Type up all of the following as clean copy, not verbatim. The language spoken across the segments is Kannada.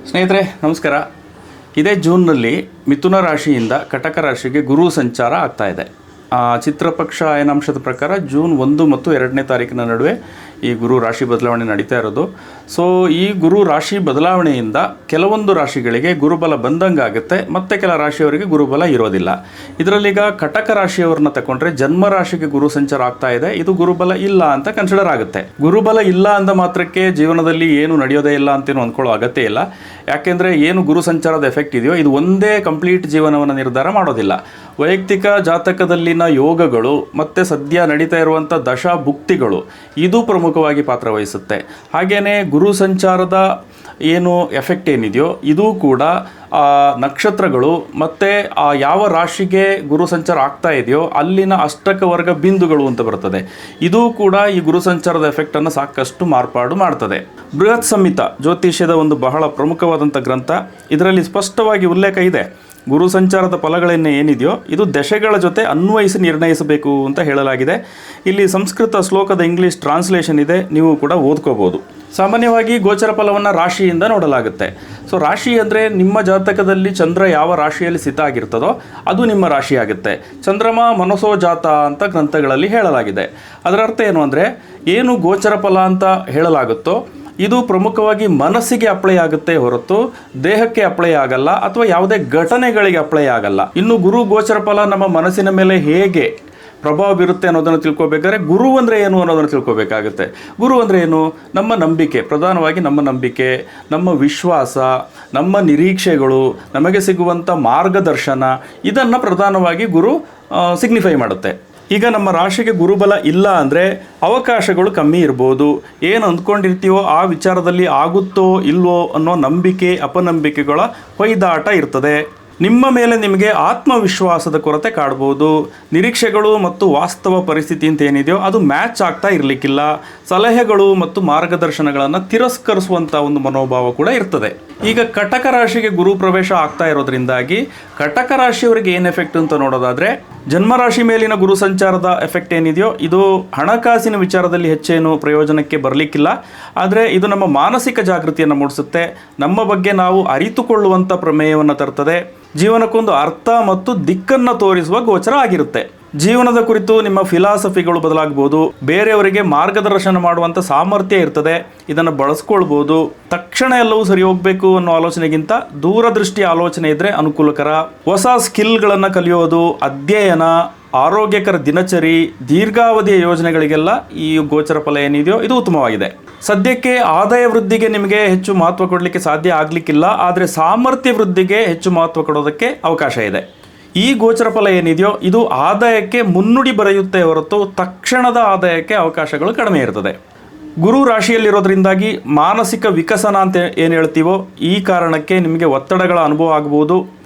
ಸ್ನೇಹಿತರೆ ನಮಸ್ಕಾರ. ಇದೇ ಜೂನ್ನಲ್ಲಿ ಮಿಥುನ ರಾಶಿಯಿಂದ ಕಟಕ ರಾಶಿಗೆ ಗುರು ಸಂಚಾರ ಆಗ್ತಾ ಇದೆ. ಚಿತ್ರಪಕ್ಷ ಅಯನಾಂಶದ ಪ್ರಕಾರ ಜೂನ್ 1 ಮತ್ತು 2ನೇ ತಾರೀಕಿನ ನಡುವೆ ಈ ಗುರು ರಾಶಿ ಬದಲಾವಣೆ ನಡೀತಾ ಇರೋದು. ಸೊ ಈ ಗುರು ರಾಶಿ ಬದಲಾವಣೆಯಿಂದ ಕೆಲವೊಂದು ರಾಶಿಗಳಿಗೆ ಗುರುಬಲ ಬಂದಂಗೆ ಆಗುತ್ತೆ, ಮತ್ತು ಕೆಲ ರಾಶಿಯವರಿಗೆ ಗುರುಬಲ ಇರೋದಿಲ್ಲ. ಇದರಲ್ಲೀಗ ಕಟಕ ರಾಶಿಯವ್ರನ್ನ ತಗೊಂಡ್ರೆ ಜನ್ಮ ರಾಶಿಗೆ ಗುರು ಸಂಚಾರ ಆಗ್ತಾ ಇದೆ. ಇದು ಗುರುಬಲ ಇಲ್ಲ ಅಂತ ಕನ್ಸಿಡರ್ ಆಗುತ್ತೆ. ಗುರುಬಲ ಇಲ್ಲ ಅಂದ ಮಾತ್ರಕ್ಕೆ ಜೀವನದಲ್ಲಿ ಏನು ನಡೆಯೋದೇ ಇಲ್ಲ ಅಂತೇನು ಅಂದ್ಕೊಳ್ಳೋ ಅಗತ್ಯ ಇಲ್ಲ. ಯಾಕೆಂದರೆ ಏನು ಗುರು ಸಂಚಾರದ ಎಫೆಕ್ಟ್ ಇದೆಯೋ ಇದು ಒಂದೇ ಕಂಪ್ಲೀಟ್ ಜೀವನವನ್ನು ನಿರ್ಧಾರ ಮಾಡೋದಿಲ್ಲ. ವೈಯಕ್ತಿಕ ಜಾತಕದಲ್ಲಿನ ಯೋಗಗಳು ಮತ್ತು ಸದ್ಯ ನಡೀತಾ ಇರುವಂಥ ದಶಾ ಭುಕ್ತಿಗಳು ಇದು ಪ್ರಮುಖವಾಗಿ ಪಾತ್ರ ವಹಿಸುತ್ತೆ. ಹಾಗೆಯೇ ಗುರು ಸಂಚಾರದ ಏನು ಎಫೆಕ್ಟ್ ಏನಿದೆಯೋ ಇದು ಕೂಡ ನಕ್ಷತ್ರಗಳು ಮತ್ತು ಯಾವ ರಾಶಿಗೆ ಗುರು ಸಂಚಾರ ಆಗ್ತಾ ಇದೆಯೋ ಅಲ್ಲಿನ ಅಷ್ಟಕ ವರ್ಗ ಬಿಂದುಗಳು ಅಂತ ಬರ್ತದೆ. ಇದು ಕೂಡ ಈ ಗುರು ಸಂಚಾರದ ಎಫೆಕ್ಟನ್ನು ಸಾಕಷ್ಟು ಮಾರ್ಪಾಡು ಮಾಡ್ತದೆ. ಬೃಹತ್ ಸಂಹಿತ ಜ್ಯೋತಿಷ್ಯದ ಒಂದು ಬಹಳ ಪ್ರಮುಖವಾದಂಥ ಗ್ರಂಥ. ಇದರಲ್ಲಿ ಸ್ಪಷ್ಟವಾಗಿ ಉಲ್ಲೇಖ ಇದೆ, ಗುರು ಸಂಚಾರದ ಫಲಗಳನ್ನೇ ಏನಿದೆಯೋ ಇದು ದಶೆಗಳ ಜೊತೆ ಅನ್ವಯಿಸಿ ನಿರ್ಣಯಿಸಬೇಕು ಅಂತ ಹೇಳಲಾಗಿದೆ. ಇಲ್ಲಿ ಸಂಸ್ಕೃತ ಶ್ಲೋಕದ ಇಂಗ್ಲೀಷ್ ಟ್ರಾನ್ಸ್ಲೇಷನ್ ಇದೆ, ನೀವು ಕೂಡ ಓದ್ಕೋಬೋದು. ಸಾಮಾನ್ಯವಾಗಿ ಗೋಚರ ಫಲವನ್ನು ರಾಶಿಯಿಂದ ನೋಡಲಾಗುತ್ತೆ. ಸೊ ರಾಶಿ ಅಂದರೆ ನಿಮ್ಮ ಜಾತಕದಲ್ಲಿ ಚಂದ್ರ ಯಾವ ರಾಶಿಯಲ್ಲಿ ಸ್ಥಿತ ಆಗಿರ್ತದೋ ಅದು ನಿಮ್ಮ ರಾಶಿ ಆಗುತ್ತೆ. ಚಂದ್ರಮ ಮನಸೋ ಜಾತ ಅಂತ ಗ್ರಂಥಗಳಲ್ಲಿ ಹೇಳಲಾಗಿದೆ. ಅದರ ಅರ್ಥ ಏನು ಅಂದರೆ ಏನು ಗೋಚರ ಫಲ ಅಂತ ಹೇಳಲಾಗುತ್ತೋ ಇದು ಪ್ರಮುಖವಾಗಿ ಮನಸ್ಸಿಗೆ ಅಪ್ಲೈ ಆಗುತ್ತೆ ಹೊರತು ದೇಹಕ್ಕೆ ಅಪ್ಲೈ ಆಗಲ್ಲ, ಅಥವಾ ಯಾವುದೇ ಘಟನೆಗಳಿಗೆ ಅಪ್ಲೈ ಆಗಲ್ಲ. ಇನ್ನು ಗುರು ಗೋಚರ ಫಲ ನಮ್ಮ ಮನಸ್ಸಿನ ಮೇಲೆ ಹೇಗೆ ಪ್ರಭಾವ ಬೀರುತ್ತೆ ಅನ್ನೋದನ್ನು ತಿಳ್ಕೊಬೇಕಾದ್ರೆ ಗುರು ಅಂದರೆ ಏನು ಅನ್ನೋದನ್ನು ತಿಳ್ಕೊಬೇಕಾಗುತ್ತೆ. ಗುರು ಅಂದರೆ ಏನು? ನಮ್ಮ ನಂಬಿಕೆ, ಪ್ರಧಾನವಾಗಿ ನಮ್ಮ ನಂಬಿಕೆ, ನಮ್ಮ ವಿಶ್ವಾಸ, ನಮ್ಮ ನಿರೀಕ್ಷೆಗಳು, ನಮಗೆ ಸಿಗುವಂಥ ಮಾರ್ಗದರ್ಶನ, ಇದನ್ನು ಪ್ರಧಾನವಾಗಿ ಗುರು ಸಿಗ್ನಿಫೈ ಮಾಡುತ್ತೆ. ಈಗ ನಮ್ಮ ರಾಶಿಗೆ ಗುರುಬಲ ಇಲ್ಲ ಅಂದರೆ ಅವಕಾಶಗಳು ಕಮ್ಮಿ ಇರ್ಬೋದು. ಏನು ಅಂದ್ಕೊಂಡಿರ್ತೀವೋ ಆ ವಿಚಾರದಲ್ಲಿ ಆಗುತ್ತೋ ಇಲ್ವೋ ಅನ್ನೋ ನಂಬಿಕೆ ಅಪನಂಬಿಕೆಗಳ ಹೊಯ್ದಾಟ ಇರ್ತದೆ. ನಿಮ್ಮ ಮೇಲೆ ನಿಮಗೆ ಆತ್ಮವಿಶ್ವಾಸದ ಕೊರತೆ ಕಾಡ್ಬೋದು. ನಿರೀಕ್ಷೆಗಳು ಮತ್ತು ವಾಸ್ತವ ಪರಿಸ್ಥಿತಿ ಅಂತ ಏನಿದೆಯೋ ಅದು ಮ್ಯಾಚ್ ಆಗ್ತಾ ಇರಲಿಕ್ಕಿಲ್ಲ. ಸಲಹೆಗಳು ಮತ್ತು ಮಾರ್ಗದರ್ಶನಗಳನ್ನು ತಿರಸ್ಕರಿಸುವಂಥ ಒಂದು ಮನೋಭಾವ ಕೂಡ ಇರ್ತದೆ. ಈಗ ಕಟಕ ರಾಶಿಗೆ ಗುರು ಪ್ರವೇಶ ಆಗ್ತಾ ಇರೋದ್ರಿಂದಾಗಿ ಕಟಕ ರಾಶಿಯವರಿಗೆ ಏನು ಎಫೆಕ್ಟ್ ಅಂತ ನೋಡೋದಾದರೆ, ಜನ್ಮರಾಶಿ ಮೇಲಿನ ಗುರು ಸಂಚಾರದ ಎಫೆಕ್ಟ್ ಏನಿದೆಯೋ ಇದು ಹಣಕಾಸಿನ ವಿಚಾರದಲ್ಲಿ ಹೆಚ್ಚೇನು ಪ್ರಯೋಜನಕ್ಕೆ ಬರಲಿಕ್ಕಿಲ್ಲ. ಆದರೆ ಇದು ನಮ್ಮ ಮಾನಸಿಕ ಜಾಗೃತಿಯನ್ನು ಮೂಡಿಸುತ್ತೆ. ನಮ್ಮ ಬಗ್ಗೆ ನಾವು ಅರಿತುಕೊಳ್ಳುವಂಥ ಪ್ರಮೇಯವನ್ನು ತರ್ತದೆ. ಜೀವನಕ್ಕೊಂದು ಅರ್ಥ ಮತ್ತು ದಿಕ್ಕನ್ನು ತೋರಿಸುವ ಗೋಚರ ಆಗಿರುತ್ತೆ. ಜೀವನದ ಕುರಿತು ನಿಮ್ಮ ಫಿಲಾಸಫಿಗಳು ಬದಲಾಗ್ಬೋದು. ಬೇರೆಯವರಿಗೆ ಮಾರ್ಗದರ್ಶನ ಮಾಡುವಂಥ ಸಾಮರ್ಥ್ಯ ಇರ್ತದೆ, ಇದನ್ನು ಬಳಸ್ಕೊಳ್ಬೋದು. ತಕ್ಷಣ ಎಲ್ಲವೂ ಸರಿ ಹೋಗಬೇಕು ಅನ್ನೋ ಆಲೋಚನೆಗಿಂತ ದೂರದೃಷ್ಟಿ ಆಲೋಚನೆ ಇದ್ದರೆ ಅನುಕೂಲಕರ. ಹೊಸ ಸ್ಕಿಲ್ಗಳನ್ನು ಕಲಿಯೋದು, ಅಧ್ಯಯನ, ಆರೋಗ್ಯಕರ ದಿನಚರಿ, ದೀರ್ಘಾವಧಿಯ ಯೋಜನೆಗಳಿಗೆಲ್ಲ ಈ ಗೋಚರ ಫಲ ಏನಿದೆಯೋ ಇದು ಉತ್ತಮವಾಗಿದೆ. ಸದ್ಯಕ್ಕೆ ಆದಾಯ ವೃದ್ಧಿಗೆ ನಿಮಗೆ ಹೆಚ್ಚು ಮಹತ್ವ ಕೊಡಲಿಕ್ಕೆ ಸಾಧ್ಯ ಆಗಲಿಕ್ಕಿಲ್ಲ, ಆದರೆ ಸಾಮರ್ಥ್ಯ ವೃದ್ಧಿಗೆ ಹೆಚ್ಚು ಮಹತ್ವ ಕೊಡೋದಕ್ಕೆ ಅವಕಾಶ ಇದೆ. ಈ ಗೋಚರ ಫಲ ಏನಿದೆಯೋ ಇದು ಆದಾಯಕ್ಕೆ ಮುನ್ನುಡಿ ಬರೆಯುತ್ತೆ ಹೊರತು ತಕ್ಷಣದ ಆದಾಯಕ್ಕೆ ಅವಕಾಶಗಳು ಕಡಿಮೆ ಇರ್ತದೆ. ಗುರು ರಾಶಿಯಲ್ಲಿರೋದ್ರಿಂದಾಗಿ ಮಾನಸಿಕ ವಿಕಸನ ಅಂತ ಏನು ಹೇಳ್ತೀವೋ ಈ ಕಾರಣಕ್ಕೆ ನಿಮಗೆ ಒತ್ತಡಗಳ ಅನುಭವ ಆಗ್ಬೋದು.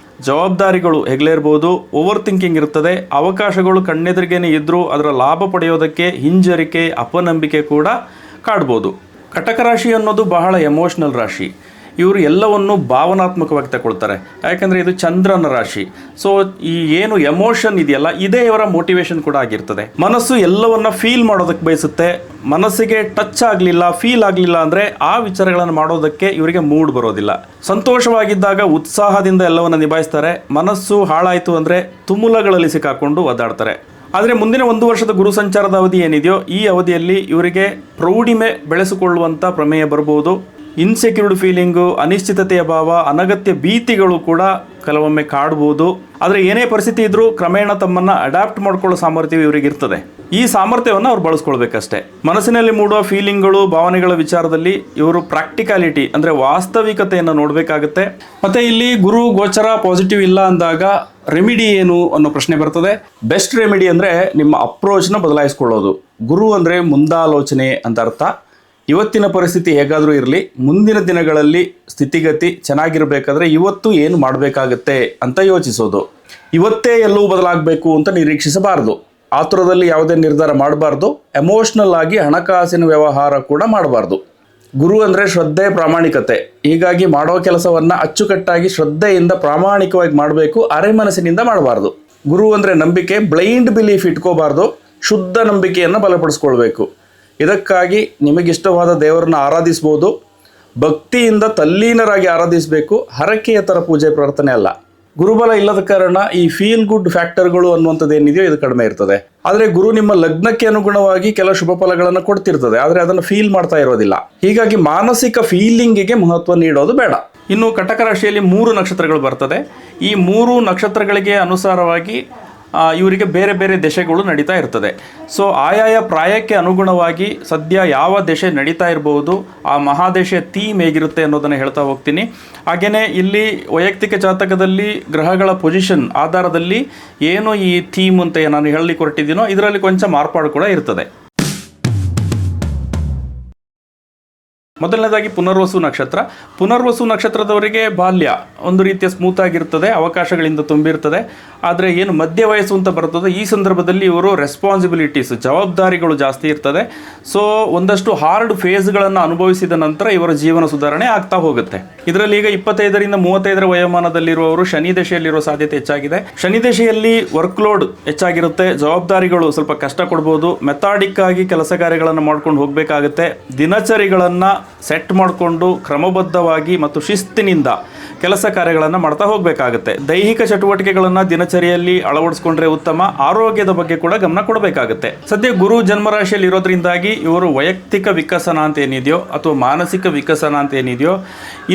ಜವಾಬ್ದಾರಿಗಳು ಹೆಗ್ಲೇರ್ಬೋದು. ಓವರ್ ಥಿಂಕಿಂಗ್ ಇರ್ತದೆ. ಅವಕಾಶಗಳು ಕಣ್ಣೆದುರಿಗೇನೆ ಇದ್ದರೂ ಅದರ ಲಾಭ ಪಡೆಯೋದಕ್ಕೆ ಹಿಂಜರಿಕೆ ಅಪನಂಬಿಕೆ ಕೂಡ ಕಾಡ್ಬೋದು. ಕಟಕ ರಾಶಿ ಅನ್ನೋದು ಬಹಳ ಎಮೋಷ್ನಲ್ ರಾಶಿ. ಇವರು ಎಲ್ಲವನ್ನು ಭಾವನಾತ್ಮಕವಾಗಿ ತಗೊಳ್ತಾರೆ, ಯಾಕೆಂದರೆ ಇದು ಚಂದ್ರನ ರಾಶಿ. ಸೊ ಈ ಏನು ಎಮೋಷನ್ ಇದೆಯಲ್ಲ ಇದೇ ಇವರ ಮೋಟಿವೇಶನ್ ಕೂಡ ಆಗಿರ್ತದೆ. ಮನಸ್ಸು ಎಲ್ಲವನ್ನ ಫೀಲ್ ಮಾಡೋದಕ್ಕೆ ಬಯಸುತ್ತೆ. ಮನಸ್ಸಿಗೆ ಟಚ್ ಆಗಲಿಲ್ಲ, ಫೀಲ್ ಆಗಲಿಲ್ಲ ಅಂದರೆ ಆ ವಿಚಾರಗಳನ್ನು ಮಾಡೋದಕ್ಕೆ ಇವರಿಗೆ ಮೂಡ್ ಬರೋದಿಲ್ಲ. ಸಂತೋಷವಾಗಿದ್ದಾಗ ಉತ್ಸಾಹದಿಂದ ಎಲ್ಲವನ್ನು ನಿಭಾಯಿಸ್ತಾರೆ. ಮನಸ್ಸು ಹಾಳಾಯಿತು ಅಂದರೆ ತುಮುಲಗಳಲ್ಲಿ ಸಿಕ್ಕಾಕೊಂಡು ಒದ್ದಾಡ್ತಾರೆ. ಆದರೆ ಮುಂದಿನ 1 ವರ್ಷದ ಗುರು ಸಂಚಾರದ ಅವಧಿ ಏನಿದೆಯೋ ಈ ಅವಧಿಯಲ್ಲಿ ಇವರಿಗೆ ಪ್ರೌಢಿಮೆ ಬೆಳೆಸಿಕೊಳ್ಳುವಂಥ ಪ್ರಮೇಯ ಬರ್ಬೋದು. ಇನ್ಸೆಕ್ಯೂರ್ಡ್ ಫೀಲಿಂಗು, ಅನಿಶ್ಚಿತತೆಯ ಭಾವ, ಅನಗತ್ಯ ಭೀತಿಗಳು ಕೂಡ ಕೆಲವೊಮ್ಮೆ ಕಾಡ್ಬೋದು. ಆದರೆ ಏನೇ ಪರಿಸ್ಥಿತಿ ಇದ್ದರೂ ಕ್ರಮೇಣ ತಮ್ಮನ್ನು ಅಡ್ಯಾಪ್ಟ್ ಮಾಡ್ಕೊಳ್ಳೋ ಸಾಮರ್ಥ್ಯ ಇವರಿಗೆ ಇರ್ತದೆ. ಈ ಸಾಮರ್ಥ್ಯವನ್ನು ಅವ್ರು ಬಳಸ್ಕೊಳ್ಬೇಕಷ್ಟೇ. ಮನಸ್ಸಿನಲ್ಲಿ ಮೂಡುವ ಫೀಲಿಂಗ್ಗಳು, ಭಾವನೆಗಳ ವಿಚಾರದಲ್ಲಿ ಇವರು ಪ್ರಾಕ್ಟಿಕಾಲಿಟಿ ಅಂದರೆ ವಾಸ್ತವಿಕತೆಯನ್ನು ನೋಡಬೇಕಾಗುತ್ತೆ. ಮತ್ತು ಇಲ್ಲಿ ಗುರು ಗೋಚರ ಪಾಸಿಟಿವ್ ಇಲ್ಲ ಅಂದಾಗ ರೆಮಿಡಿ ಏನು ಅನ್ನೋ ಪ್ರಶ್ನೆ ಬರ್ತದೆ. ಬೆಸ್ಟ್ ರೆಮಿಡಿ ಅಂದರೆ ನಿಮ್ಮ ಅಪ್ರೋಚ್ನ ಬದಲಾಯಿಸ್ಕೊಳ್ಳೋದು. ಗುರು ಅಂದರೆ ಮುಂದಾಲೋಚನೆ ಅಂತ ಅರ್ಥ. ಇವತ್ತಿನ ಪರಿಸ್ಥಿತಿ ಹೇಗಾದರೂ ಇರಲಿ, ಮುಂದಿನ ದಿನಗಳಲ್ಲಿ ಸ್ಥಿತಿಗತಿ ಚೆನ್ನಾಗಿರಬೇಕಾದ್ರೆ ಇವತ್ತು ಏನು ಮಾಡಬೇಕಾಗತ್ತೆ ಅಂತ ಯೋಚಿಸೋದು. ಇವತ್ತೇ ಎಲ್ಲವೂ ಬದಲಾಗಬೇಕು ಅಂತ ನಿರೀಕ್ಷಿಸಬಾರ್ದು. ಆತುರದಲ್ಲಿ ಯಾವುದೇ ನಿರ್ಧಾರ ಮಾಡಬಾರ್ದು. ಎಮೋಷ್ನಲ್ ಆಗಿ ಹಣಕಾಸಿನ ವ್ಯವಹಾರ ಕೂಡ ಮಾಡಬಾರ್ದು. ಗುರು ಅಂದರೆ ಶ್ರದ್ಧೆ, ಪ್ರಾಮಾಣಿಕತೆ. ಹೀಗಾಗಿ ಮಾಡೋ ಕೆಲಸವನ್ನು ಅಚ್ಚುಕಟ್ಟಾಗಿ ಶ್ರದ್ಧೆಯಿಂದ ಪ್ರಾಮಾಣಿಕವಾಗಿ ಮಾಡಬೇಕು, ಅರೆಮನಸ್ಸಿನಿಂದ ಮಾಡಬಾರ್ದು. ಗುರು ಅಂದರೆ ನಂಬಿಕೆ, ಬ್ಲೈಂಡ್ ಬಿಲೀಫ್ ಇಟ್ಕೋಬಾರ್ದು. ಶುದ್ಧ ನಂಬಿಕೆಯನ್ನು ಬಲಪಡಿಸ್ಕೊಳ್ಬೇಕು. ಇದಕ್ಕಾಗಿ ನಿಮಗಿಷ್ಟವಾದ ದೇವರನ್ನು ಆರಾಧಿಸ್ಬೋದು. ಭಕ್ತಿಯಿಂದ ತಲ್ಲೀನರಾಗಿ ಆರಾಧಿಸಬೇಕು, ಹರಕೆಯ ಥರ ಪೂಜೆ ಪ್ರಾರ್ಥನೆ ಅಲ್ಲ. ಗುರುಬಲ ಇಲ್ಲದ ಕಾರಣ ಈ ಫೀಲ್ ಗುಡ್ ಫ್ಯಾಕ್ಟರ್ಗಳು ಅನ್ನುವಂಥದ್ದು ಏನಿದೆಯೋ ಇದು ಕಡಿಮೆ ಇರ್ತದೆ. ಆದರೆ ಗುರು ನಿಮ್ಮ ಲಗ್ನಕ್ಕೆ ಅನುಗುಣವಾಗಿ ಕೆಲ ಶುಭ ಫಲಗಳನ್ನು ಕೊಡ್ತಿರ್ತದೆ, ಆದರೆ ಅದನ್ನು ಫೀಲ್ ಮಾಡ್ತಾ ಇರೋದಿಲ್ಲ. ಹೀಗಾಗಿ ಮಾನಸಿಕ ಫೀಲಿಂಗಿಗೆ ಮಹತ್ವ ನೀಡೋದು ಬೇಡ. ಇನ್ನು ಕಟಕ ರಾಶಿಯಲ್ಲಿ 3 ನಕ್ಷತ್ರಗಳು ಬರ್ತದೆ. ಈ 3 ನಕ್ಷತ್ರಗಳಿಗೆ ಅನುಸಾರವಾಗಿ ಇವರಿಗೆ ಬೇರೆ ಬೇರೆ ದಶೆಗಳು ನಡೀತಾ ಇರ್ತದೆ. ಸೊ ಆಯಾಯ ಪ್ರಾಯಕ್ಕೆ ಅನುಗುಣವಾಗಿ ಸದ್ಯ ಯಾವ ದಶೆ ನಡೀತಾ ಇರಬಹುದು, ಆ ಮಹಾದಶೆಯ ಥೀಮ್ ಹೇಗಿರುತ್ತೆ ಅನ್ನೋದನ್ನು ಹೇಳ್ತಾ ಹೋಗ್ತೀನಿ. ಹಾಗೆಯೇ ಇಲ್ಲಿ ವೈಯಕ್ತಿಕ ಜಾತಕದಲ್ಲಿ ಗ್ರಹಗಳ ಪೊಸಿಷನ್ ಆಧಾರದಲ್ಲಿ ಏನು ಈ ಥೀಮ್ ಅಂತ ನಾನು ಹೇಳಲಿಕ್ಕೆ ಹೊರಟಿದ್ದೀನೋ ಇದರಲ್ಲಿ ಕೊಂಚ ಮಾರ್ಪಾಡು ಕೂಡ ಇರ್ತದೆ. ಮೊದಲನೇದಾಗಿ ಪುನರ್ವಸು ನಕ್ಷತ್ರ. ಪುನರ್ವಸು ನಕ್ಷತ್ರದವರಿಗೆ ಬಾಲ್ಯ ಒಂದು ರೀತಿಯ ಸ್ಮೂತ್ ಆಗಿರ್ತದೆ, ಅವಕಾಶಗಳಿಂದ ತುಂಬಿರ್ತದೆ. ಆದರೆ ಏನು ಮಧ್ಯ ವಯಸ್ಸು ಅಂತ ಬರ್ತದೆ, ಈ ಸಂದರ್ಭದಲ್ಲಿ ಇವರು ರೆಸ್ಪಾನ್ಸಿಬಿಲಿಟೀಸ್, ಜವಾಬ್ದಾರಿಗಳು ಜಾಸ್ತಿ ಇರ್ತದೆ. ಸೊ ಒಂದಷ್ಟು ಹಾರ್ಡ್ ಫೇಸ್ಗಳನ್ನು ಅನುಭವಿಸಿದ ನಂತರ ಇವರ ಜೀವನ ಸುಧಾರಣೆ ಆಗ್ತಾ ಹೋಗುತ್ತೆ. ಇದರಲ್ಲಿ ಈಗ 25ರಿಂದ 35ರ ವಯೋಮಾನದಲ್ಲಿರುವವರು ಶನಿ ದಶೆಯಲ್ಲಿರುವ ಸಾಧ್ಯತೆ ಹೆಚ್ಚಾಗಿದೆ. ಶನಿ ದಶೆಯಲ್ಲಿ ವರ್ಕ್ ಲೋಡ್ ಹೆಚ್ಚಾಗಿರುತ್ತೆ, ಜವಾಬ್ದಾರಿಗಳು ಸ್ವಲ್ಪ ಕಷ್ಟ ಕೊಡ್ಬೋದು, ಮೆಥಾಡಿಕ್ ಆಗಿ ಕೆಲಸ ಕಾರ್ಯಗಳನ್ನು ಮಾಡ್ಕೊಂಡು ಹೋಗಬೇಕಾಗುತ್ತೆ. ದಿನಚರಿಗಳನ್ನು ಸೆಟ್ ಮಾಡಿಕೊಂಡು ಕ್ರಮಬದ್ಧವಾಗಿ ಮತ್ತು ಶಿಸ್ತಿನಿಂದ ಕೆಲಸ ಕಾರ್ಯಗಳನ್ನು ಮಾಡ್ತಾ ಹೋಗಬೇಕಾಗುತ್ತೆ. ದೈಹಿಕ ಚಟುವಟಿಕೆಗಳನ್ನು ದಿನಚರಿಯಲ್ಲಿ ಅಳವಡಿಸ್ಕೊಂಡ್ರೆ ಉತ್ತಮ. ಆರೋಗ್ಯದ ಬಗ್ಗೆ ಕೂಡ ಗಮನ ಕೊಡಬೇಕಾಗುತ್ತೆ. ಸದ್ಯ ಗುರು ಜನ್ಮರಾಶಿಯಲ್ಲಿ ಇರೋದ್ರಿಂದಾಗಿ ಇವರು ವೈಯಕ್ತಿಕ ವಿಕಸನ ಅಂತ ಏನಿದೆಯೋ ಅಥವಾ ಮಾನಸಿಕ ವಿಕಸನ ಅಂತ ಏನಿದೆಯೋ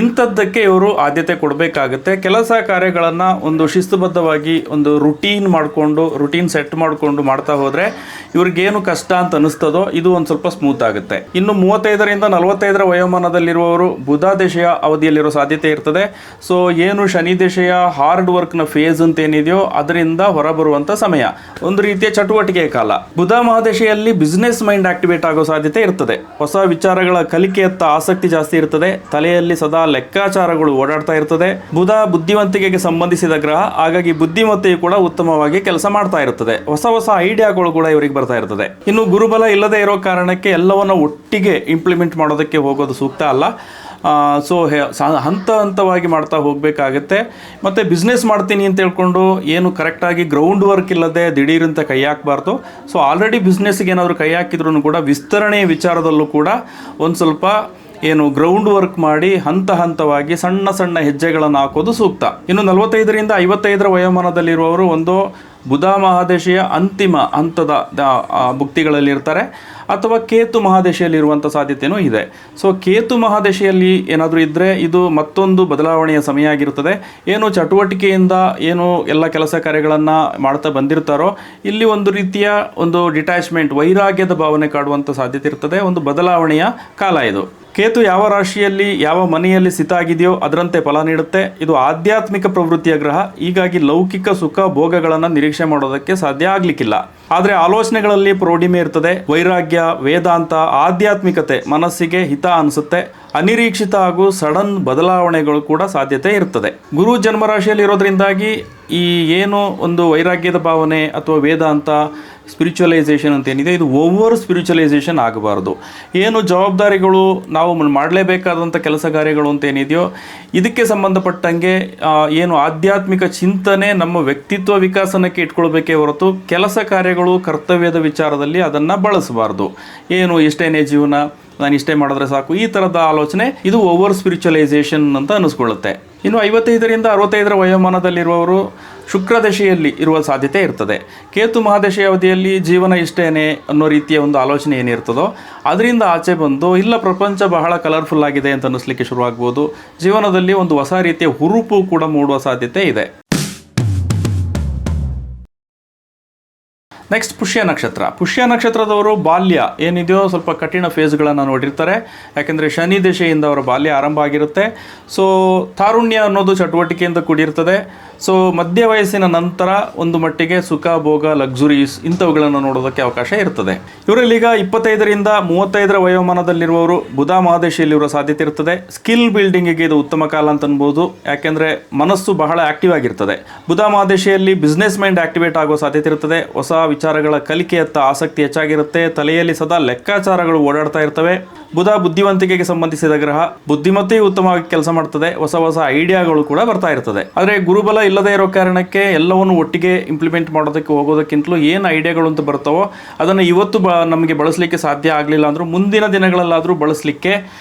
ಇಂಥದ್ದಕ್ಕೆ ಇವರು ಆದ್ಯತೆ ಕೊಡಬೇಕಾಗುತ್ತೆ. ಕೆಲಸ ಕಾರ್ಯಗಳನ್ನು ಒಂದು ಶಿಸ್ತುಬದ್ಧವಾಗಿ ಒಂದು ರುಟೀನ್ ಮಾಡಿಕೊಂಡು ರುಟೀನ್ ಸೆಟ್ ಮಾಡಿಕೊಂಡು ಮಾಡ್ತಾ ಹೋದರೆ ಇವ್ರಿಗೇನು ಕಷ್ಟ ಅಂತ ಅನಿಸ್ತದೋ ಇದು ಒಂದು ಸ್ವಲ್ಪ ಸ್ಮೂತ್ ಆಗುತ್ತೆ. ಇನ್ನು 35ರಿಂದ 45ರ ವಯೋಮಾನದಲ್ಲಿರುವವರು ಬುಧ ದಶೆಯ ಅವಧಿಯಲ್ಲಿರೋ ಸಾಧ್ಯತೆ ಇರ್ತದೆ. ಸೊ ಏನು ಶನಿ ದಶೆಯ ಹಾರ್ಡ್ ವರ್ಕ್ನ ಫೇಸ್ ಅಂತ ಏನಿದೆಯೋ ಅದರಿಂದ ಹೊರಬರುವಂಥ ಸಮಯ, ಒಂದು ರೀತಿಯ ಚಟುವಟಿಕೆಯ ಕಾಲ. ಬುಧ ಮಹಾದಶೆಯಲ್ಲಿ ಬಿಸ್ನೆಸ್ ಮೈಂಡ್ ಆಕ್ಟಿವೇಟ್ ಆಗೋ ಸಾಧ್ಯತೆ ಇರ್ತದೆ. ಹೊಸ ವಿಚಾರಗಳ ಕಲಿಕೆಯತ್ತ ಆಸಕ್ತಿ ಜಾಸ್ತಿ ಇರ್ತದೆ. ತಲೆಯಲ್ಲಿ ಸದಾ ಲೆಕ್ಕಾಚಾರಗಳು ಓಡಾಡ್ತಾ ಇರ್ತದೆ. ಬುಧ ಬುದ್ಧಿವಂತಿಕೆಗೆ ಸಂಬಂಧಿಸಿದ ಗ್ರಹ, ಹಾಗಾಗಿ ಬುದ್ಧಿಮತ್ತೆಯು ಕೂಡ ಉತ್ತಮವಾಗಿ ಕೆಲಸ ಮಾಡ್ತಾ ಇರ್ತದೆ. ಹೊಸ ಹೊಸ ಐಡಿಯಾಗಳು ಕೂಡ ಇವರಿಗೆ ಬರ್ತಾ ಇರ್ತದೆ. ಇನ್ನು ಗುರುಬಲ ಇಲ್ಲದೆ ಇರೋ ಕಾರಣಕ್ಕೆ ಎಲ್ಲವನ್ನ ಒಟ್ಟಿಗೆ ಇಂಪ್ಲಿಮೆಂಟ್ ಮಾಡೋದಕ್ಕೆ ಹೋಗೋದು ಸೂಕ್ತ ಅಲ್ಲ. ಸೊ ಹಂತ ಹಂತವಾಗಿ ಮಾಡ್ತಾ ಹೋಗಬೇಕಾಗತ್ತೆ. ಮತ್ತು ಬಿಸ್ನೆಸ್ ಮಾಡ್ತೀನಿ ಅಂತ ಹೇಳ್ಕೊಂಡು ಏನು ಕರೆಕ್ಟಾಗಿ ಗ್ರೌಂಡ್ ವರ್ಕ್ ಇಲ್ಲದೆ ದಿಢೀರಂತ ಕೈ ಹಾಕಬಾರ್ದು. ಸೊ ಆಲ್ರೆಡಿ ಬಿಸ್ನೆಸ್ಗೆ ಏನಾದರೂ ಕೈ ಹಾಕಿದ್ರೂ ಕೂಡ ವಿಸ್ತರಣೆಯ ವಿಚಾರದಲ್ಲೂ ಕೂಡ ಒಂದು ಸ್ವಲ್ಪ ಏನು ಗ್ರೌಂಡ್ ವರ್ಕ್ ಮಾಡಿ ಹಂತ ಹಂತವಾಗಿ ಸಣ್ಣ ಸಣ್ಣ ಹೆಜ್ಜೆಗಳನ್ನು ಹಾಕೋದು ಸೂಕ್ತ. ಇನ್ನು 45ರಿಂದ 55ರ ವಯೋಮಾನದಲ್ಲಿರುವವರು ಒಂದು ಬುಧ ಮಹಾದಶೆಯ ಅಂತಿಮ ಹಂತದ ಭುಕ್ತಿಗಳಲ್ಲಿರ್ತಾರೆ ಅಥವಾ ಕೇತು ಮಹಾದಶೆಯಲ್ಲಿರುವಂಥ ಸಾಧ್ಯತೆಯೂ ಇದೆ. ಸೊ ಕೇತು ಮಹಾದಶೆಯಲ್ಲಿ ಏನಾದರೂ ಇದ್ದರೆ ಇದು ಮತ್ತೊಂದು ಬದಲಾವಣೆಯ ಸಮಯ ಆಗಿರುತ್ತದೆ. ಏನು ಚಟುವಟಿಕೆಯಿಂದ ಏನು ಎಲ್ಲ ಕೆಲಸ ಕಾರ್ಯಗಳನ್ನು ಮಾಡ್ತಾ ಬಂದಿರ್ತಾರೋ ಇಲ್ಲಿ ಒಂದು ರೀತಿಯ ಒಂದು ಡಿಟ್ಯಾಚ್ಮೆಂಟ್, ವೈರಾಗ್ಯದ ಭಾವನೆ ಕಾಡುವಂಥ ಸಾಧ್ಯತೆ ಇರ್ತದೆ. ಒಂದು ಬದಲಾವಣೆಯ ಕಾಲ ಇದು. ಕೇತು ಯಾವ ರಾಶಿಯಲ್ಲಿ ಯಾವ ಮನೆಯಲ್ಲಿ ಸ್ಥಿತ ಆಗಿದೆಯೋ ಅದರಂತೆ ಫಲ ನೀಡುತ್ತೆ. ಇದು ಆಧ್ಯಾತ್ಮಿಕ ಪ್ರವೃತ್ತಿಯ ಗ್ರಹ, ಹೀಗಾಗಿ ಲೌಕಿಕ ಸುಖ ಭೋಗಗಳನ್ನು ನಿರೀಕ್ಷೆ ಮಾಡೋದಕ್ಕೆ ಸಾಧ್ಯ ಆಗಲಿಕ್ಕಿಲ್ಲ. ಆದರೆ ಆಲೋಚನೆಗಳಲ್ಲಿ ಪ್ರೌಢಿಮೆ ಇರ್ತದೆ. ವೈರಾಗ್ಯ, ವೇದಾಂತ, ಆಧ್ಯಾತ್ಮಿಕತೆ ಮನಸ್ಸಿಗೆ ಹಿತ ಅನಿಸುತ್ತೆ. ಅನಿರೀಕ್ಷಿತ ಹಾಗೂ ಸಡನ್ ಬದಲಾವಣೆಗಳು ಕೂಡ ಸಾಧ್ಯತೆ ಇರ್ತದೆ. ಗುರು ಜನ್ಮರಾಶಿಯಲ್ಲಿ ಇರೋದ್ರಿಂದಾಗಿ ಈ ಏನು ಒಂದು ವೈರಾಗ್ಯದ ಭಾವನೆ ಅಥವಾ ವೇದಾಂತ ಸ್ಪಿರಿಚುವಲೈಸೇಷನ್ ಅಂತ ಏನಿದೆ ಇದು ಓವರ್ ಸ್ಪಿರಿಚುವಲೈಸೇಷನ್ ಆಗಬಾರ್ದು. ಏನು ಜವಾಬ್ದಾರಿಗಳು ನಾವು ಮಾಡಲೇಬೇಕಾದಂಥ ಕೆಲಸ ಕಾರ್ಯಗಳು ಅಂತ ಏನಿದೆಯೋ ಇದಕ್ಕೆ ಸಂಬಂಧಪಟ್ಟಂಗೆ ಏನು ಆಧ್ಯಾತ್ಮಿಕ ಚಿಂತನೆ ನಮ್ಮ ವ್ಯಕ್ತಿತ್ವ ವಿಕಾಸನಕ್ಕೆ ಇಟ್ಕೊಳ್ಬೇಕೇ ಹೊರತು ಕೆಲಸ ಕಾರ್ಯಗಳು ಕರ್ತವ್ಯದ ವಿಚಾರದಲ್ಲಿ ಅದನ್ನು ಬಳಸಬಾರ್ದು. ಏನು ಇಷ್ಟೇನೇ ಜೀವನ, ನಾನು ಇಷ್ಟೇ ಮಾಡಿದ್ರೆ ಸಾಕು, ಈ ಥರದ ಆಲೋಚನೆ ಇದು ಓವರ್ ಸ್ಪಿರಿಚುವಲೈಸೇಷನ್ ಅಂತ ಅನಿಸ್ಕೊಳ್ಳುತ್ತೆ. ಇನ್ನು 55ರಿಂದ 65ರ ವಯೋಮಾನದಲ್ಲಿರುವವರು ಶುಕ್ರ ದಶೆಯಲ್ಲಿ ಇರುವ ಸಾಧ್ಯತೆ ಇರ್ತದೆ. ಕೇತು ಮಹಾದಶೆಯ ಅವಧಿಯಲ್ಲಿ ಜೀವನ ಇಷ್ಟೇನೆ ಅನ್ನೋ ರೀತಿಯ ಒಂದು ಆಲೋಚನೆ ಏನಿರ್ತದೋ ಅದರಿಂದ ಆಚೆ ಬಂದು ಇಲ್ಲ ಪ್ರಪಂಚ ಬಹಳ ಕಲರ್ಫುಲ್ ಆಗಿದೆ ಅಂತ ಅನ್ನಿಸ್ಲಿಕ್ಕೆ ಶುರುವಾಗ್ಬೋದು. ಜೀವನದಲ್ಲಿ ಒಂದು ಹೊಸ ರೀತಿಯ ಹುರುಪು ಕೂಡ ಮೂಡುವ ಸಾಧ್ಯತೆ ಇದೆ. ನೆಕ್ಸ್ಟ್ ಪುಷ್ಯ ನಕ್ಷತ್ರ. ಪುಷ್ಯ ನಕ್ಷತ್ರದವರು ಬಾಲ್ಯ ಏನಿದೆಯೋ ಸ್ವಲ್ಪ ಕಠಿಣ ಫೇಸ್ಗಳನ್ನು ನೋಡಿರ್ತಾರೆ. ಯಾಕೆಂದರೆ ಶನಿ ದಶೆಯಿಂದ ಅವರ ಬಾಲ್ಯ ಆರಂಭ ಆಗಿರುತ್ತೆ. ಸೊ ತಾರುಣ್ಯ ಅನ್ನೋದು ಚಟುವಟಿಕೆಯಿಂದ ಕೂಡಿರ್ತದೆ. ಸೊ ಮಧ್ಯ ವಯಸ್ಸಿನ ನಂತರ ಒಂದು ಮಟ್ಟಿಗೆ ಸುಖ ಭೋಗ, ಲಕ್ಸುರೀಸ್ ಇಂಥವುಗಳನ್ನು ನೋಡೋದಕ್ಕೆ ಅವಕಾಶ ಇರ್ತದೆ. ಇವರಲ್ಲೀಗ 25ರಿಂದ 35ರ ವಯೋಮಾನದಲ್ಲಿರುವವರು ಬುಧ ಮಹಾದಶೆಯಲ್ಲಿರುವ ಸಾಧ್ಯತೆ ಇರ್ತದೆ. ಸ್ಕಿಲ್ ಬಿಲ್ಡಿಂಗಿಗೆ ಇದು ಉತ್ತಮ ಕಾಲ ಅಂತ ಅನ್ಬೋದು. ಯಾಕೆಂದರೆ ಮನಸ್ಸು ಬಹಳ ಆಕ್ಟಿವ್ ಆಗಿರ್ತದೆ. ಬುಧ ಮಹಾದಶೆಯಲ್ಲಿ ಬಿಸ್ನೆಸ್ ಮೈಂಡ್ ಆಕ್ಟಿವೇಟ್ ಆಗೋ ಸಾಧ್ಯತೆ ಇರ್ತದೆ. ಹೊಸ ವಿಚಾರಗಳ ಕಲಿಕೆಯತ್ತ ಆಸಕ್ತಿ ಹೆಚ್ಚಾಗಿರುತ್ತೆ. ತಲೆಯಲ್ಲಿ ಸದಾ ಲೆಕ್ಕಾಚಾರಗಳು ಓಡಾಡ್ತಾ ಇರ್ತವೆ. ಬುಧ ಬುದ್ಧಿವಂತಿಕೆಗೆ ಸಂಬಂಧಿಸಿದ ಗ್ರಹ, ಬುದ್ಧಿಮತ್ತೆಯು ಉತ್ತಮವಾಗಿ ಕೆಲಸ ಮಾಡ್ತದೆ, ಹೊಸ ಹೊಸ ಐಡಿಯಾಗಳು ಕೂಡ ಬರ್ತಾ ಇರ್ತದೆ. ಆದರೆ ಗುರುಬಲ ಇಲ್ಲದೆ ಇರೋ ಕಾರಣಕ್ಕೆ ಎಲ್ಲವನ್ನು ಒಟ್ಟಿಗೆ ಇಂಪ್ಲಿಮೆಂಟ್ ಮಾಡೋದಕ್ಕೆ ಹೋಗೋದಕ್ಕಿಂತಲೂ ಏನು ಐಡಿಯಾಗಳು ಅಂತ ಬರ್ತಾವೋ ಅದನ್ನು ಇವತ್ತು ನಮಗೆ ಬಳಸಲಿಕ್ಕೆ ಸಾಧ್ಯ ಆಗಲಿಲ್ಲ ಅಂದರೂ ಮುಂದಿನ ದಿನಗಳಲ್ಲಾದರೂ ಬಳಸಲಿಕ್ಕೆ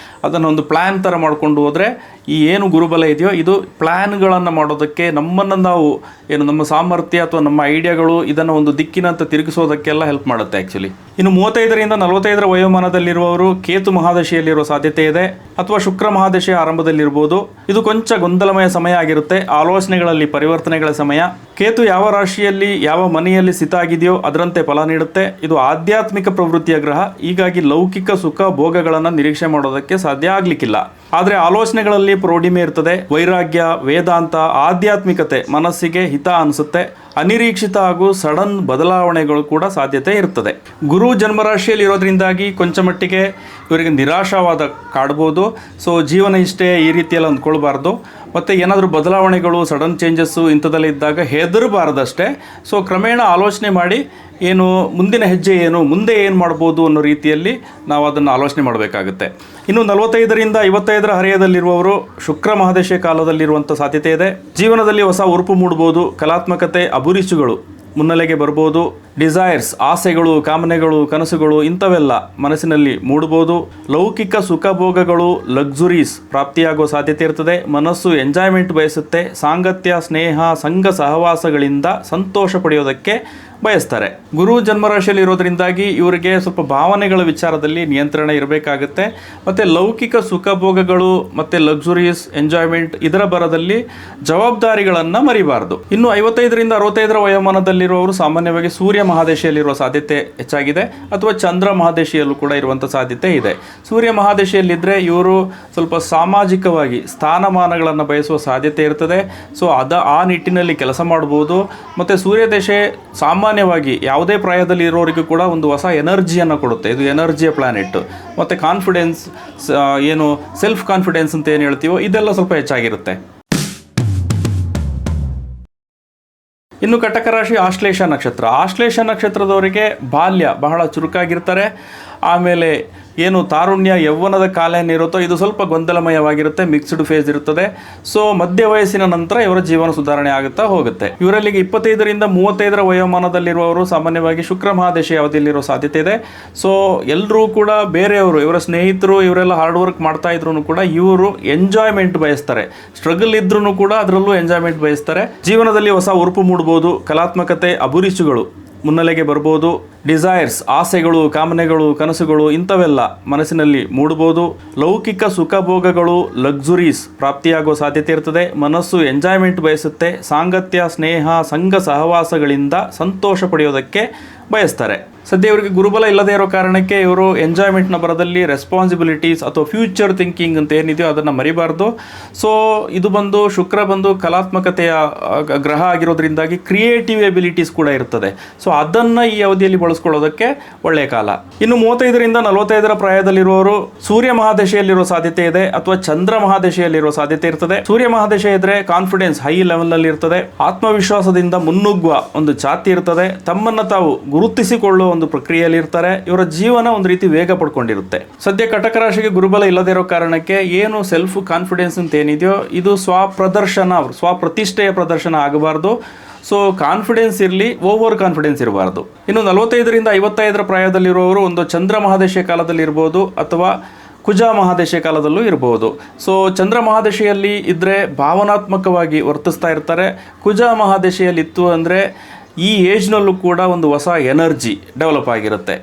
ಅದನ್ನು ಒಂದು ಪ್ಲ್ಯಾನ್ ಥರ ಮಾಡ್ಕೊಂಡು ಹೋದರೆ ಈ ಏನು ಗುರುಬಲ ಇದೆಯೋ ಇದು ಪ್ಲ್ಯಾನ್ಗಳನ್ನು ಮಾಡೋದಕ್ಕೆ ನಮ್ಮನ್ನು ನಾವು ಏನು ನಮ್ಮ ಸಾಮರ್ಥ್ಯ ಅಥವಾ ನಮ್ಮ ಐಡಿಯಾಗಳು ಇದನ್ನು ಒಂದು ದಿಕ್ಕಿನಂತ ತಿರುಗಿಸೋದಕ್ಕೆಲ್ಲ ಹೆಲ್ಪ್ ಮಾಡುತ್ತೆ ಆ್ಯಕ್ಚುಲಿ. ಇನ್ನು 35ರಿಂದ 45ರ ವಯೋಮಾನದಲ್ಲಿರುವವರು ಕೇತು ಮಹಾದಶೆಯಲ್ಲಿರುವ ಸಾಧ್ಯತೆ ಇದೆ ಅಥವಾ ಶುಕ್ರ ಮಹಾದಶೆಯ ಆರಂಭದಲ್ಲಿರ್ಬೋದು. ಇದು ಕೊಂಚ ಗೊಂದಲಮಯ ಸಮಯ ಆಗಿರುತ್ತೆ, ಆಲೋಚನೆಗಳಲ್ಲಿ ಪರಿವರ್ತನೆಗಳ ಸಮಯ. ಕೇತು ಯಾವ ರಾಶಿಯಲ್ಲಿ ಯಾವ ಮನೆಯಲ್ಲಿ ಸ್ಥಿತ ಆಗಿದೆಯೋ ಅದರಂತೆ ಫಲ ನೀಡುತ್ತೆ. ಇದು ಆಧ್ಯಾತ್ಮಿಕ ಪ್ರವೃತ್ತಿಯ ಗ್ರಹ, ಹೀಗಾಗಿ ಲೌಕಿಕ ಸುಖ ಭೋಗಗಳನ್ನು ನಿರೀಕ್ಷೆ ಮಾಡೋದಕ್ಕೆ ಸಾಧ್ಯ ಆಗಲಿಕ್ಕಿಲ್ಲ. ಆದರೆ ಆಲೋಚನೆಗಳಲ್ಲಿ ಪ್ರೌಢಿಮೆ ಇರ್ತದೆ, ವೈರಾಗ್ಯ, ವೇದಾಂತ, ಆಧ್ಯಾತ್ಮಿಕತೆ ಮನಸ್ಸಿಗೆ ಹಿತ ಅನಿಸುತ್ತೆ. ಅನಿರೀಕ್ಷಿತ ಹಾಗೂ ಸಡನ್ ಬದಲಾವಣೆಗಳು ಕೂಡ ಸಾಧ್ಯತೆ ಇರ್ತದೆ. ಗುರು ಜನ್ಮರಾಶಿಯಲ್ಲಿ ಇರೋದ್ರಿಂದಾಗಿ ಕೊಂಚ ಮಟ್ಟಿಗೆ ಇವರಿಗೆ ನಿರಾಶಾವಾದ ಕಾಡ್ಬೋದು. ಸೊ ಜೀವನ ಇಷ್ಟೇ ಈ ರೀತಿಯೆಲ್ಲ ಅಂದ್ಕೊಳ್ಬಾರ್ದು. ಮತ್ತು ಏನಾದರೂ ಬದಲಾವಣೆಗಳು ಸಡನ್ ಚೇಂಜಸ್ಸು ಇಂಥದ್ದೆಲ್ಲ ಇದ್ದಾಗ ಹೆದರಬಾರ್ದಷ್ಟೇ. ಸೊ ಕ್ರಮೇಣ ಆಲೋಚನೆ ಮಾಡಿ ಏನು ಮುಂದಿನ ಹೆಜ್ಜೆ ಏನು, ಮುಂದೆ ಏನು ಮಾಡ್ಬೋದು ಅನ್ನೋ ರೀತಿಯಲ್ಲಿ ನಾವು ಅದನ್ನು ಆಲೋಚನೆ ಮಾಡಬೇಕಾಗುತ್ತೆ. ಇನ್ನು 45ರಿಂದ 55ರ ಹರೆಯದಲ್ಲಿರುವವರು ಶುಕ್ರ ಮಹಾದಶೆ ಕಾಲದಲ್ಲಿರುವಂಥ ಸಾಧ್ಯತೆ ಇದೆ. ಜೀವನದಲ್ಲಿ ಹೊಸ ಉರುಪು ಮೂಡ್ಬೋದು, ಕಲಾತ್ಮಕತೆ, ಅಭಿರುಚಿಗಳು ಮುನ್ನೆಲೆಗೆ ಬರ್ಬೋದು. ಡಿಸೈರ್ಸ್, ಆಸೆಗಳು, ಕಾಮನೆಗಳು, ಕನಸುಗಳು ಇಂಥವೆಲ್ಲ ಮನಸ್ಸಿನಲ್ಲಿ ಮೂಡ್ಬೋದು. ಲೌಕಿಕ ಸುಖಭೋಗಗಳು, ಲಕ್ಸುರೀಸ್ ಪ್ರಾಪ್ತಿಯಾಗುವ ಸಾಧ್ಯತೆ ಇರ್ತದೆ. ಮನಸ್ಸು ಎಂಜಾಯ್ಮೆಂಟ್ ಬಯಸುತ್ತೆ. ಸಾಂಗತ್ಯ, ಸ್ನೇಹ, ಸಂಘ ಸಹವಾಸಗಳಿಂದ ಸಂತೋಷ ಪಡೆಯೋದಕ್ಕೆ ಬಯಸ್ತಾರೆ. ಗುರು ಜನ್ಮರಾಶಿಯಲ್ಲಿ ಇರೋದ್ರಿಂದಾಗಿ ಇವರಿಗೆ ಸ್ವಲ್ಪ ಭಾವನೆಗಳ ವಿಚಾರದಲ್ಲಿ ನಿಯಂತ್ರಣ ಇರಬೇಕಾಗುತ್ತೆ. ಮತ್ತು ಲೌಕಿಕ ಸುಖಭೋಗಗಳು ಮತ್ತು ಲಕ್ಸುರೀಸ್, ಎಂಜಾಯ್ಮೆಂಟ್ ಇದರ ಬರದಲ್ಲಿ ಜವಾಬ್ದಾರಿಗಳನ್ನು ಮರಿಬಾರ್ದು. ಇನ್ನು 55ರಿಂದ 65ರ ವಯೋಮಾನದಲ್ಲಿರುವವರು ಸಾಮಾನ್ಯವಾಗಿ ಸೂರ್ಯ ಮಹಾದಶೆಯಲ್ಲಿರುವ ಸಾಧ್ಯತೆ ಹೆಚ್ಚಾಗಿದೆ ಅಥವಾ ಚಂದ್ರ ಮಹಾದಶೆಯಲ್ಲೂ ಕೂಡ ಇರುವಂಥ ಸಾಧ್ಯತೆ ಇದೆ. ಸೂರ್ಯ ಮಹಾದಶೆಯಲ್ಲಿದ್ದರೆ ಇವರು ಸ್ವಲ್ಪ ಸಾಮಾಜಿಕವಾಗಿ ಸ್ಥಾನಮಾನಗಳನ್ನು ಬಯಸುವ ಸಾಧ್ಯತೆ ಇರ್ತದೆ. ಸೊ ಆ ನಿಟ್ಟಿನಲ್ಲಿ ಕೆಲಸ ಮಾಡ್ಬೋದು. ಮತ್ತು ಸೂರ್ಯ ದಶೆ ಸಾಮಾನ್ಯವಾಗಿ ಯಾವುದೇ ಪ್ರಾಯದಲ್ಲಿ ಇರೋರಿಗೂ ಕೂಡ ಒಂದು ಹೊಸ ಎನರ್ಜಿಯನ್ನು ಕೊಡುತ್ತೆ. ಇದು ಎನರ್ಜಿಯ ಪ್ಲಾನೆಟ್. ಮತ್ತು ಕಾನ್ಫಿಡೆನ್ಸ್, ಏನು ಸೆಲ್ಫ್ ಕಾನ್ಫಿಡೆನ್ಸ್ ಅಂತ ಏನು ಹೇಳ್ತೀವೋ ಇದೆಲ್ಲ ಸ್ವಲ್ಪ ಹೆಚ್ಚಾಗಿರುತ್ತೆ. ಇನ್ನು ಕಟಕ ರಾಶಿ ಆಶ್ಲೇಷ ನಕ್ಷತ್ರ. ಆಶ್ಲೇಷ ನಕ್ಷತ್ರದವರಿಗೆ ಬಾಲ್ಯ ಬಹಳ ಚುರುಕಾಗಿರ್ತಾರೆ. ಆಮೇಲೆ ಏನು ತಾರುಣ್ಯ, ಯೌವನದ ಕಾಲ ಏನಿರುತ್ತೋ ಇದು ಸ್ವಲ್ಪ ಗೊಂದಲಮಯವಾಗಿರುತ್ತೆ, ಮಿಕ್ಸ್ಡ್ ಫೇಸ್ ಇರುತ್ತದೆ. ಸೊ ಮಧ್ಯ ವಯಸ್ಸಿನ ನಂತರ ಇವರ ಜೀವನ ಸುಧಾರಣೆ ಆಗುತ್ತಾ ಹೋಗುತ್ತೆ. ಇವರಲ್ಲಿ 25ರಿಂದ 35ರ ವಯೋಮಾನದಲ್ಲಿರುವವರು ಸಾಮಾನ್ಯವಾಗಿ ಶುಕ್ರ ಮಹಾದಶೆ ಅವಧಿಯಲ್ಲಿರೋ ಸಾಧ್ಯತೆ ಇದೆ. ಸೊ ಎಲ್ಲರೂ ಕೂಡ ಬೇರೆಯವರು, ಇವರ ಸ್ನೇಹಿತರು ಇವರೆಲ್ಲ ಹಾರ್ಡ್ ವರ್ಕ್ ಮಾಡ್ತಾ ಇದ್ರು ಕೂಡ ಇವರು ಎಂಜಾಯ್ಮೆಂಟ್ ಬಯಸ್ತಾರೆ. ಸ್ಟ್ರಗಲ್ ಇದ್ರೂ ಕೂಡ ಅದರಲ್ಲೂ ಎಂಜಾಯ್ಮೆಂಟ್ ಬಯಸ್ತಾರೆ. ಜೀವನದಲ್ಲಿ ಹೊಸ ಉರುಪು ಮೂಡ್ಬೋದು, ಕಲಾತ್ಮಕತೆ, ಅಭಿರುಚಿಗಳು ಮುನ್ನೆಲೆಗೆ ಬರ್ಬೋದು. ಡಿಸೈರ್ಸ್, ಆಸೆಗಳು, ಕಾಮನೆಗಳು, ಕನಸುಗಳು ಇಂಥವೆಲ್ಲ ಮನಸ್ಸಿನಲ್ಲಿ ಮೂಡ್ಬೋದು. ಲೌಕಿಕ ಸುಖಭೋಗಗಳು, ಲಕ್ಸುರೀಸ್ ಪ್ರಾಪ್ತಿಯಾಗುವ ಸಾಧ್ಯತೆ ಇರ್ತದೆ. ಮನಸ್ಸು ಎಂಜಾಯ್ಮೆಂಟ್ ಬಯಸುತ್ತೆ. ಸಾಂಗತ್ಯ, ಸ್ನೇಹ, ಸಂಘ ಸಹವಾಸಗಳಿಂದ ಸಂತೋಷ ಪಡೆಯೋದಕ್ಕೆ ಬಯಸ್ತಾರೆ. ಸದ್ಯ ಇವರಿಗೆ ಗುರುಬಲ ಇಲ್ಲದೇ ಇರೋ ಕಾರಣಕ್ಕೆ ಇವರು ಎಂಜಾಯ್ಮೆಂಟ್ನ ಬರದಲ್ಲಿ ರೆಸ್ಪಾನ್ಸಿಬಿಲಿಟೀಸ್ ಅಥವಾ ಫ್ಯೂಚರ್ ಥಿಂಕಿಂಗ್ ಅಂತ ಏನಿದೆಯೋ ಅದನ್ನು ಮರಿಬಾರ್ದು. ಸೊ ಇದು ಬಂದು ಶುಕ್ರ ಬಂದು ಕಲಾತ್ಮಕತೆಯ ಗ್ರಹ ಆಗಿರೋದ್ರಿಂದಾಗಿ ಕ್ರಿಯೇಟಿವ್ ಎಬಿಲಿಟೀಸ್ ಕೂಡ ಇರ್ತದೆ. ಸೊ ಅದನ್ನು ಈ ಅವಧಿಯಲ್ಲಿ ಬಳಸ್ಕೊಳ್ಳೋದಕ್ಕೆ ಒಳ್ಳೆಯ ಕಾಲ. ಇನ್ನು 35ರಿಂದ 45ರ ಪ್ರಾಯದಲ್ಲಿರುವವರು ಸೂರ್ಯ ಮಹಾದಶೆಯಲ್ಲಿರೋ ಸಾಧ್ಯತೆ ಇದೆ ಅಥವಾ ಚಂದ್ರ ಮಹಾದಶೆಯಲ್ಲಿರೋ ಸಾಧ್ಯತೆ ಇರ್ತದೆ. ಸೂರ್ಯ ಮಹಾದಶೆ ಇದ್ರೆ ಕಾನ್ಫಿಡೆನ್ಸ್ ಹೈ ಲೆವೆಲ್ನಲ್ಲಿ ಇರ್ತದೆ. ಆತ್ಮವಿಶ್ವಾಸದಿಂದ ಮುನ್ನುಗ್ಗುವ ಒಂದು ಛಾತಿ ಇರ್ತದೆ. ತಮ್ಮನ್ನು ತಾವು ಗುರುತಿಸಿಕೊಳ್ಳುವ ಒಂದು ಪ್ರಕ್ರಿಯೆಯಲ್ಲಿ ಇರ್ತಾರೆ. ಇವರ ಜೀವನ ಒಂದು ರೀತಿ ವೇಗ ಪಡ್ಕೊಂಡಿರುತ್ತೆ. ಸದ್ಯ ಕಟಕ ರಾಶಿಗೆ ಗುರುಬಲ ಇಲ್ಲದೇ ಇರೋ ಕಾರಣಕ್ಕೆ ಏನು ಸೆಲ್ಫ್ ಕಾನ್ಫಿಡೆನ್ಸ್ ಅಂತ ಏನಿದೆಯೋ ಇದು ಸ್ವಪ್ರತಿಷ್ಠೆಯ ಪ್ರದರ್ಶನ ಆಗಬಾರ್ದು. ಸೊ ಕಾನ್ಫಿಡೆನ್ಸ್ ಇರಲಿ, ಓವರ್ ಕಾನ್ಫಿಡೆನ್ಸ್ ಇರಬಾರ್ದು. ಇನ್ನು 45ರಿಂದ 55ರ ಪ್ರಾಯದಲ್ಲಿರುವವರು ಒಂದು ಚಂದ್ರ ಮಹಾದಶೆ ಕಾಲದಲ್ಲಿ ಇರ್ಬೋದು ಅಥವಾ ಕುಜ ಮಹಾದಶೆ ಕಾಲದಲ್ಲೂ ಇರಬಹುದು. ಸೊ ಚಂದ್ರ ಮಹಾದಶೆಯಲ್ಲಿ ಇದ್ದರೆ ಭಾವನಾತ್ಮಕವಾಗಿ ವರ್ತಿಸ್ತಾ ಇರ್ತಾರೆ. ಕುಜ ಮಹಾದಶೆಯಲ್ಲಿ ಇತ್ತು ಅಂದರೆ ಈ ಏಜ್ನಲ್ಲೂ ಕೂಡ ಒಂದು ಹೊಸ ಎನರ್ಜಿ ಡೆವಲಪ್ ಆಗಿರುತ್ತೆ.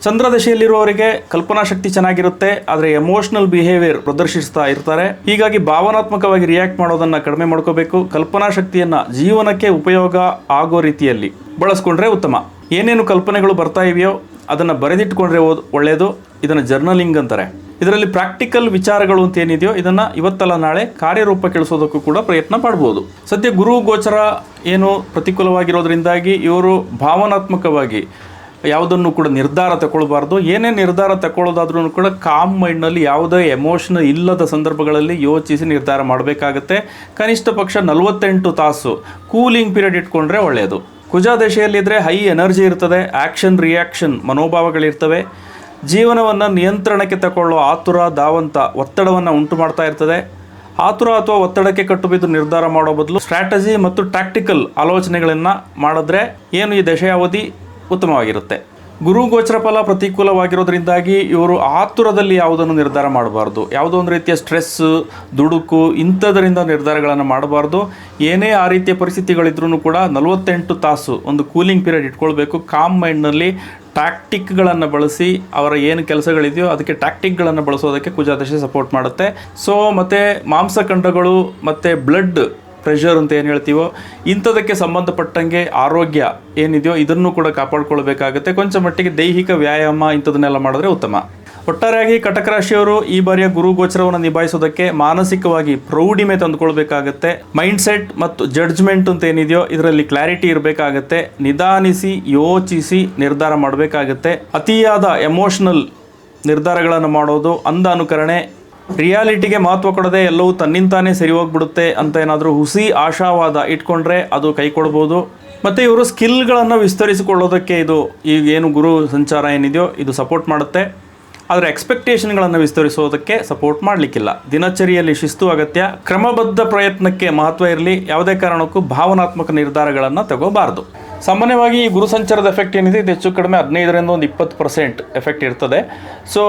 ಚಂದ್ರದಶೆಯಲ್ಲಿರುವವರಿಗೆ ಕಲ್ಪನಾ ಶಕ್ತಿ ಚೆನ್ನಾಗಿರುತ್ತೆ, ಆದರೆ ಎಮೋಷನಲ್ ಬಿಹೇವಿಯರ್ ಪ್ರದರ್ಶಿಸ್ತಾ ಇರ್ತಾರೆ. ಹೀಗಾಗಿ ಭಾವನಾತ್ಮಕವಾಗಿ ರಿಯಾಕ್ಟ್ ಮಾಡೋದನ್ನು ಕಡಿಮೆ ಮಾಡ್ಕೋಬೇಕು. ಕಲ್ಪನಾ ಶಕ್ತಿಯನ್ನು ಜೀವನಕ್ಕೆ ಉಪಯೋಗ ಆಗೋ ರೀತಿಯಲ್ಲಿ ಬಳಸ್ಕೊಂಡ್ರೆ ಉತ್ತಮ. ಏನೇನು ಕಲ್ಪನೆಗಳು ಬರ್ತಾ ಇವೆಯೋ ಅದನ್ನು ಬರೆದಿಟ್ಕೊಂಡ್ರೆ ಒಳ್ಳೆಯದು. ಇದನ್ನು ಜರ್ನಲಿಂಗ್ ಅಂತಾರೆ. ಇದರಲ್ಲಿ ಪ್ರಾಕ್ಟಿಕಲ್ ವಿಚಾರಗಳು ಅಂತ ಏನಿದೆಯೋ ಇದನ್ನು ಇವತ್ತಲ್ಲ ನಾಳೆ ಕಾರ್ಯರೂಪಕ್ಕೆ ಇಳಿಸೋದಕ್ಕೂ ಕೂಡ ಪ್ರಯತ್ನ ಪಡ್ಬೋದು. ಸದ್ಯ ಗುರು ಗೋಚರ ಏನು ಪ್ರತಿಕೂಲವಾಗಿರೋದ್ರಿಂದಾಗಿ ಇವರು ಭಾವನಾತ್ಮಕವಾಗಿ ಯಾವುದನ್ನು ಕೂಡ ನಿರ್ಧಾರ ತಗೊಳ್ಬಾರ್ದು. ಏನೇ ನಿರ್ಧಾರ ತಗೊಳ್ಳೋದಾದ್ರೂ ಕೂಡ ಕಾಮ್ ಮೈಂಡ್ನಲ್ಲಿ ಯಾವುದೇ ಎಮೋಷನ್ ಇಲ್ಲದ ಸಂದರ್ಭಗಳಲ್ಲಿ ಯೋಚಿಸಿ ನಿರ್ಧಾರ ಮಾಡಬೇಕಾಗತ್ತೆ. ಕನಿಷ್ಠ ಪಕ್ಷ 48 ತಾಸು ಕೂಲಿಂಗ್ ಪೀರಿಯಡ್ ಇಟ್ಕೊಂಡ್ರೆ ಒಳ್ಳೆಯದು. ಕುಜ ದಶೆಯಲ್ಲಿದ್ದರೆ ಹೈ ಎನರ್ಜಿ ಇರ್ತದೆ, ಆ್ಯಕ್ಷನ್ ರಿಯಾಕ್ಷನ್ ಮನೋಭಾವಗಳಿರ್ತವೆ. ಜೀವನವನ್ನು ನಿಯಂತ್ರಣಕ್ಕೆ ತಗೊಳ್ಳೋ ಆತುರ ಧಾವಂತ ಒತ್ತಡವನ್ನು ಉಂಟು ಮಾಡ್ತಾ ಇರ್ತದೆ. ಆತುರ ಅಥವಾ ಒತ್ತಡಕ್ಕೆ ಕಟ್ಟುಬಿದ್ದು ನಿರ್ಧಾರ ಮಾಡೋ ಬದಲು ಸ್ಟ್ರಾಟಜಿ ಮತ್ತು ಟ್ಯಾಕ್ಟಿಕಲ್ ಆಲೋಚನೆಗಳನ್ನು ಮಾಡಿದ್ರೆ ಏನು ಈ ದಶಾವಧಿ ಉತ್ತಮವಾಗಿರುತ್ತೆ. ಗುರು ಗೋಚರ ಫಲ ಪ್ರತಿಕೂಲವಾಗಿರೋದ್ರಿಂದಾಗಿ ಇವರು ಆತುರದಲ್ಲಿ ಯಾವುದನ್ನು ನಿರ್ಧಾರ ಮಾಡಬಾರ್ದು. ಯಾವುದೋ ಒಂದು ರೀತಿಯ ಸ್ಟ್ರೆಸ್, ದುಡುಕು ಇಂಥದರಿಂದ ನಿರ್ಧಾರಗಳನ್ನು ಮಾಡಬಾರ್ದು. ಏನೇ ಆ ರೀತಿಯ ಪರಿಸ್ಥಿತಿಗಳಿದ್ರೂ ಕೂಡ 48 ತಾಸು ಒಂದು ಕೂಲಿಂಗ್ ಪೀರಿಯಡ್ ಇಟ್ಕೊಳ್ಬೇಕು. ಕಾಮ್ ಮೈಂಡ್ನಲ್ಲಿ ಟ್ಯಾಕ್ಟಿಕ್ಗಳನ್ನು ಬಳಸಿ ಅವರ ಏನು ಕೆಲಸಗಳಿದೆಯೋ ಅದಕ್ಕೆ ಟ್ಯಾಕ್ಟಿಕ್ಗಳನ್ನು ಬಳಸೋದಕ್ಕೆ ಕುಜಾದಶೆ ಸಪೋರ್ಟ್ ಮಾಡುತ್ತೆ. ಸೊ ಮತ್ತು ಮಾಂಸಖಂಡಗಳು ಮತ್ತು ಬ್ಲಡ್ ಪ್ರೆಷರ್ ಅಂತ ಏನು ಹೇಳ್ತೀವೋ ಇಂಥದಕ್ಕೆ ಸಂಬಂಧಪಟ್ಟಂಗೆ ಆರೋಗ್ಯ ಏನಿದೆಯೋ ಇದನ್ನು ಕೂಡ ಕಾಪಾಡ್ಕೊಳ್ಬೇಕಾಗುತ್ತೆ. ಕೊಂಚ ಮಟ್ಟಿಗೆ ದೈಹಿಕ ವ್ಯಾಯಾಮ ಇಂಥದನ್ನೆಲ್ಲ ಮಾಡಿದ್ರೆ ಉತ್ತಮ. ಒಟ್ಟಾರೆಯಾಗಿ ಕಟಕ ರಾಶಿಯವರು ಈ ಬಾರಿಯ ಗುರು ಗೋಚರವನ್ನು ನಿಭಾಯಿಸೋದಕ್ಕೆ ಮಾನಸಿಕವಾಗಿ ಪ್ರೌಢಿಮೆ ತಂದುಕೊಳ್ಬೇಕಾಗತ್ತೆ. ಮೈಂಡ್ಸೆಟ್ ಮತ್ತು ಜಡ್ಜ್ಮೆಂಟ್ ಅಂತ ಏನಿದೆಯೋ ಇದರಲ್ಲಿ ಕ್ಲಾರಿಟಿ ಇರಬೇಕಾಗತ್ತೆ. ನಿಧಾನಿಸಿ ಯೋಚಿಸಿ ನಿರ್ಧಾರ ಮಾಡಬೇಕಾಗತ್ತೆ. ಅತಿಯಾದ ಎಮೋಷನಲ್ ನಿರ್ಧಾರಗಳನ್ನು ಮಾಡೋದು, ಅಂಧ ಅನುಕರಣೆ, ರಿಯಾಲಿಟಿಗೆ ಮಹತ್ವ ಕೊಡದೆ ಎಲ್ಲವೂ ತನ್ನಿಂತಾನೇ ಸರಿ ಹೋಗ್ಬಿಡುತ್ತೆ ಅಂತ ಏನಾದರೂ ಹುಸಿ ಆಶಾವಾದ ಇಟ್ಕೊಂಡ್ರೆ ಅದು ಕೈ ಕೊಡ್ಬೋದು. ಮತ್ತು ಇವರು ಸ್ಕಿಲ್ಗಳನ್ನು ವಿಸ್ತರಿಸಿಕೊಳ್ಳೋದಕ್ಕೆ ಇದು ಏನು ಗುರು ಸಂಚಾರ ಏನಿದೆಯೋ ಇದು ಸಪೋರ್ಟ್ ಮಾಡುತ್ತೆ. ಆದರೆ ಎಕ್ಸ್ಪೆಕ್ಟೇಷನ್ಗಳನ್ನು ವಿಸ್ತರಿಸೋದಕ್ಕೆ ಸಪೋರ್ಟ್ ಮಾಡಲಿಕ್ಕಿಲ್ಲ. ದಿನಚರಿಯಲ್ಲಿ ಶಿಸ್ತು ಅಗತ್ಯ. ಕ್ರಮಬದ್ಧ ಪ್ರಯತ್ನಕ್ಕೆ ಮಹತ್ವ ಇರಲಿ. ಯಾವುದೇ ಕಾರಣಕ್ಕೂ ಭಾವನಾತ್ಮಕ ನಿರ್ಧಾರಗಳನ್ನು ತಗೋಬಾರ್ದು. ಸಾಮಾನ್ಯವಾಗಿ ಈ ಗುರು ಸಂಚಾರದ ಎಫೆಕ್ಟ್ ಏನಿದೆ ಇದು ಹೆಚ್ಚು ಕಡಿಮೆ 15ರಿಂದ 20% ಎಫೆಕ್ಟ್ ಇರ್ತದೆ. ಸೊ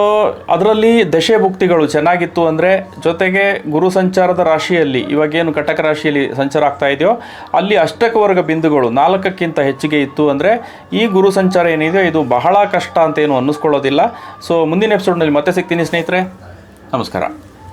ಅದರಲ್ಲಿ ದಶೆ ಭುಕ್ತಿಗಳು ಚೆನ್ನಾಗಿತ್ತು ಅಂದರೆ, ಜೊತೆಗೆ ಗುರು ಸಂಚಾರದ ರಾಶಿಯಲ್ಲಿ ಇವಾಗೇನು ಕಟಕ ರಾಶಿಯಲ್ಲಿ ಸಂಚಾರ ಆಗ್ತಾ ಇದೆಯೋ ಅಲ್ಲಿ ಅಷ್ಟಕವರ್ಗ ಬಿಂದುಗಳು 4ಕ್ಕಿಂತ ಹೆಚ್ಚಿಗೆ ಇತ್ತು ಅಂದರೆ ಈ ಗುರು ಸಂಚಾರ ಏನಿದೆಯೋ ಇದು ಬಹಳ ಕಷ್ಟ ಅಂತ ಏನು ಅನ್ನಿಸ್ಕೊಳ್ಳೋದಿಲ್ಲ. ಸೊ ಮುಂದಿನ ಎಪಿಸೋಡ್ನಲ್ಲಿ ಮತ್ತೆ ಸಿಗ್ತೀನಿ ಸ್ನೇಹಿತರೆ. ನಮಸ್ಕಾರ.